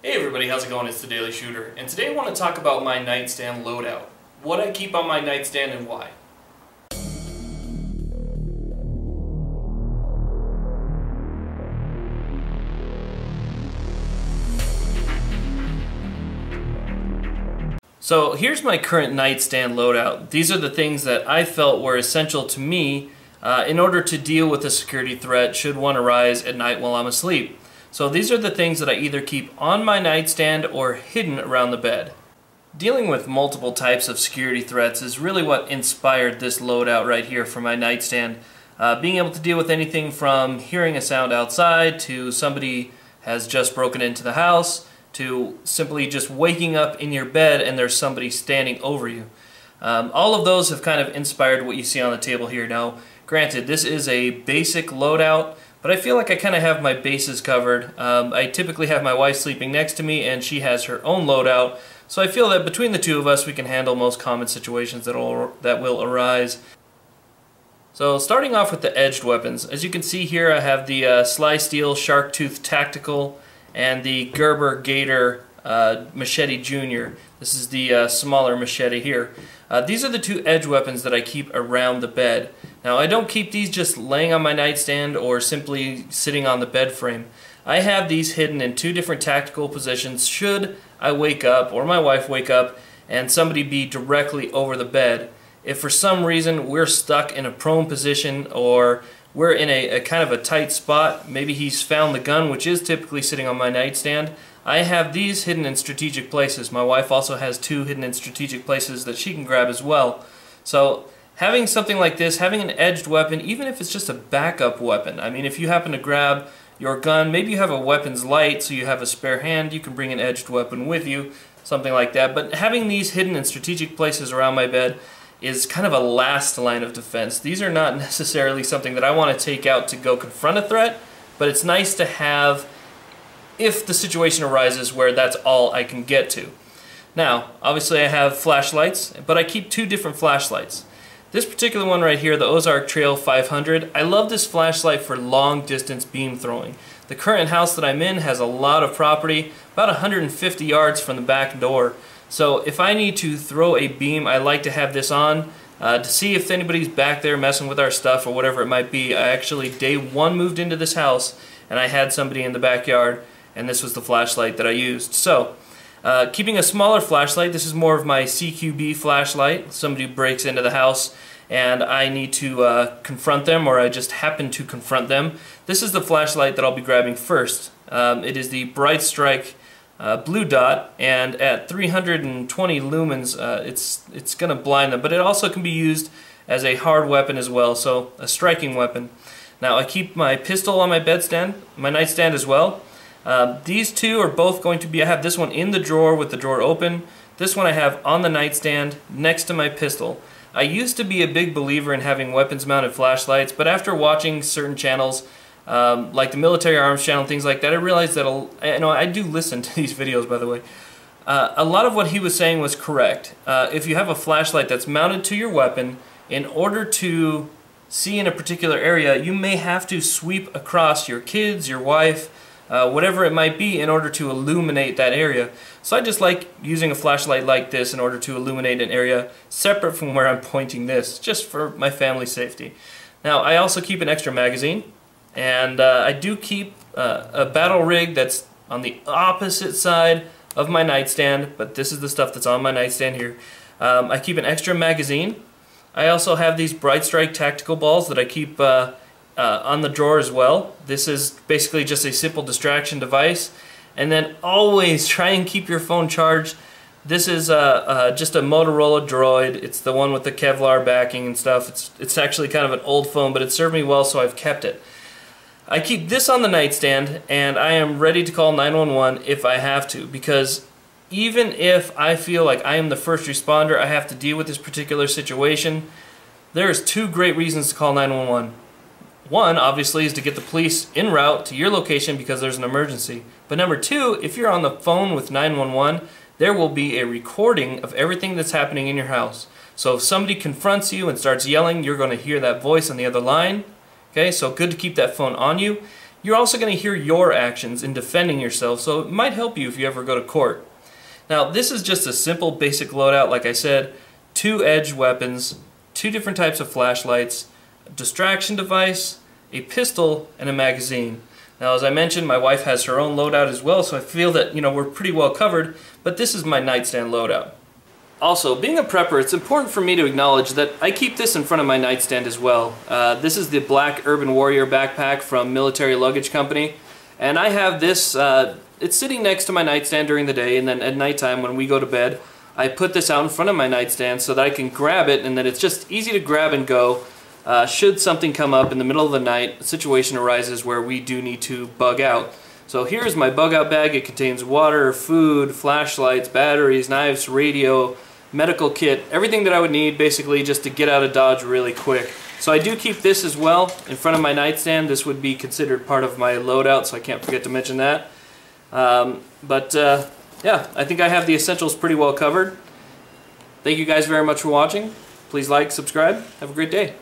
Hey everybody, how's it going? It's the Daily Shooter, and today I want to talk about my nightstand loadout. What I keep on my nightstand and why. So here's my current nightstand loadout. These are the things that I felt were essential to me in order to deal with a security threat should one arise at night while I'm asleep. So these are the things that I either keep on my nightstand or hidden around the bed. Dealing with multiple types of security threats is really what inspired this loadout right here for my nightstand. Being able to deal with anything from hearing a sound outside to somebody has just broken into the house to simply just waking up in your bed and there's somebody standing over you. All of those have kind of inspired what you see on the table here. Now, granted, this is a basic loadout, but I feel like I kind of have my bases covered. I typically have my wife sleeping next to me and she has her own loadout, so I feel that between the two of us we can handle most common situations that will arise. So starting off with the edged weapons, as you can see here I have the Sly Steel Shark Tooth Tactical and the Gerber Gator Machete Jr. This is the smaller machete here. These are the two edge weapons that I keep around the bed. Now I don't keep these just laying on my nightstand or simply sitting on the bed frame. I have these hidden in two different tactical positions should I wake up or my wife wake up and somebody be directly over the bed. If for some reason we're stuck in a prone position or we're in a kind of a tight spot, maybe he's found the gun, which is typically sitting on my nightstand, I have these hidden in strategic places. My wife also has two hidden in strategic places that she can grab as well. So having something like this, having an edged weapon, even if it's just a backup weapon, I mean if you happen to grab your gun, maybe you have a weapons light so you have a spare hand, you can bring an edged weapon with you, something like that. But having these hidden in strategic places around my bed is kind of a last line of defense. These are not necessarily something that I want to take out to go confront a threat, but it's nice to have if the situation arises where that's all I can get to. Now, obviously I have flashlights, but I keep two different flashlights. This particular one right here, the Ozark Trail 500, I love this flashlight for long distance beam throwing. The current house that I'm in has a lot of property, about 150 yards from the back door. So if I need to throw a beam, I like to have this on to see if anybody's back there messing with our stuff or whatever it might be. I actually, day one, moved into this house and I had somebody in the backyard and this was the flashlight that I used. So, keeping a smaller flashlight, this is more of my CQB flashlight. Somebody breaks into the house and I need to confront them, or I just happen to confront them. This is the flashlight that I'll be grabbing first. It is the Bright Strike blue dot, and at 320 lumens it's going to blind them, but it also can be used as a hard weapon as well, so a striking weapon. Now I keep my pistol on my bedstand, my nightstand as well. These two are both going to be, I have this one in the drawer with the drawer open, this one I have on the nightstand next to my pistol. I used to be a big believer in having weapons mounted flashlights, but after watching certain channels like the Military Arms channel and things like that, I realized that, I do listen to these videos by the way, a lot of what he was saying was correct. If you have a flashlight that's mounted to your weapon, in order to see in a particular area, you may have to sweep across your kids, your wife, whatever it might be in order to illuminate that area. So I just like using a flashlight like this in order to illuminate an area separate from where I'm pointing this, just for my family's safety. Now I also keep an extra magazine, and I do keep a battle rig that's on the opposite side of my nightstand, but this is the stuff that's on my nightstand here. I keep an extra magazine. I also have these Bright Strike tactical balls that I keep on the drawer as well. This is basically just a simple distraction device. And then always try and keep your phone charged. This is just a Motorola Droid. It's the one with the Kevlar backing and stuff. It's actually kind of an old phone, but it served me well, so I've kept it. I keep this on the nightstand, and I am ready to call 911 if I have to, because even if I feel like I am the first responder, I have to deal with this particular situation, there's two great reasons to call 911. One, obviously, is to get the police en route to your location because there's an emergency. But number two, if you're on the phone with 911, there will be a recording of everything that's happening in your house. So if somebody confronts you and starts yelling, you're going to hear that voice on the other line. Okay, so good to keep that phone on you. You're also going to hear your actions in defending yourself, so it might help you if you ever go to court. Now, this is just a simple basic loadout, like I said, 2 edge weapons, 2 different types of flashlights, a distraction device, a pistol, and a magazine. Now, as I mentioned, my wife has her own loadout as well, so I feel that, we're pretty well covered, but this is my nightstand loadout. Also, being a prepper, it's important for me to acknowledge that I keep this in front of my nightstand as well. This is the black Urban Warrior backpack from Military Luggage Company, and I have this, it's sitting next to my nightstand during the day, and then at nighttime when we go to bed, I put this out in front of my nightstand so that I can grab it, and that it's just easy to grab and go. Should something come up in the middle of the night, a situation arises where we do need to bug out. So here's my bug out bag. It contains water, food, flashlights, batteries, knives, radio, medical kit, everything that I would need basically just to get out of Dodge really quick. So I do keep this as well in front of my nightstand. This would be considered part of my loadout, so I can't forget to mention that. Yeah, I think I have the essentials pretty well covered. Thank you guys very much for watching. Please like, subscribe. Have a great day.